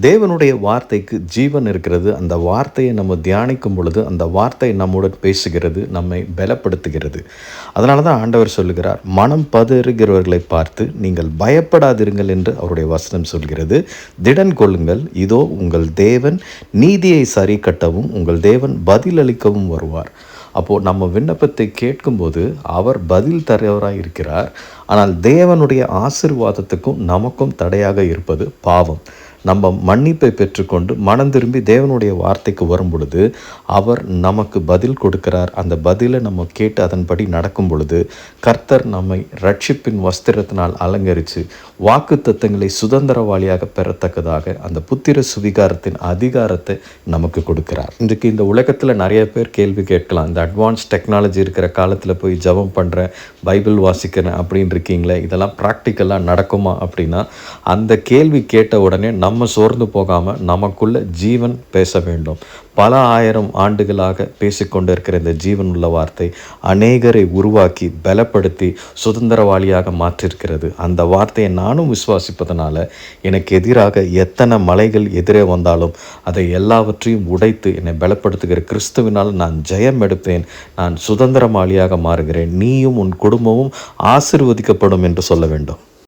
தேவனுடைய வார்த்தைக்கு ஜீவன் இருக்கிறது. அந்த வார்த்தையை நம்ம தியானிக்கும் பொழுது அந்த வார்த்தை நம்முடன் பேசுகிறது, நம்மை பலப்படுத்துகிறது. அதனால தான் ஆண்டவர் சொல்லுகிறார், மனம் பதறுகிறவர்களை பார்த்து நீங்கள் பயப்படாதிருங்கள் என்று அவருடைய வசனம் சொல்கிறது. திடன் கொள்ளுங்கள், இதோ உங்கள் தேவன் நீதியை சரி கட்டவும் உங்கள் தேவன் பதிலளிக்கவும் வருவார். அப்போது நம்ம விண்ணப்பத்தை கேட்கும்போது அவர் பதில் தருவராக இருக்கிறார். ஆனால் தேவனுடைய ஆசீர்வாதத்துக்கும் நமக்கும் தடையாக இருப்பது பாவம். நம்ம மன்னிப்பை பெற்றுக்கொண்டு மனம் திரும்பி தேவனுடைய வார்த்தைக்கு வரும் பொழுது அவர் நமக்கு பதில் கொடுக்கிறார். அந்த பதிலை நம்ம கேட்டு அதன்படி நடக்கும் பொழுது கர்த்தர் நம்மை ரட்சிப்பின் வஸ்திரத்தினால் அலங்கரித்து வாக்கு தத்தங்களை சுதந்திரவாளியாக பெறத்தக்கதாக அந்த புத்திர சுவிகாரத்தின் அதிகாரத்தை நமக்கு கொடுக்கிறார். இன்றைக்கு இந்த உலகத்தில் நிறைய பேர் கேள்வி கேட்கலாம், இந்த அட்வான்ஸ் டெக்னாலஜி இருக்கிற காலத்தில் போய் ஜெபம் பண்ணுறேன், பைபிள் வாசிக்கிறேன் அப்படின்னு இருக்கீங்களே, இதெல்லாம் ப்ராக்டிக்கலாக நடக்குமா அப்படின்னா, அந்த கேள்வி கேட்ட உடனே நம்ம சோர்ந்து போகாமல் நமக்குள்ள ஜீவன் பேச வேண்டும். பல ஆயிரம் ஆண்டுகளாக பேசிக்கொண்டு இருக்கிற இந்த ஜீவன் உள்ள வார்த்தை அநேகரை உருவாக்கி பலப்படுத்தி சுதந்திரவாளியாக மாற்றிருக்கிறது. அந்த வார்த்தையை நானும் விசுவாசிப்பதனால எனக்கு எதிராக எத்தனை மலைகள் எதிரே வந்தாலும் அதை எல்லாவற்றையும் உடைத்து என்னை பலப்படுத்துகிற கிறிஸ்துவினால் நான் ஜெயம் எடுப்பேன். நான் சுதந்திரவாளியாக மாறுகிறேன். நீயும் உன் குடும்பமும் ஆசீர்வதிக்கப்படும் என்று சொல்ல வேண்டும்.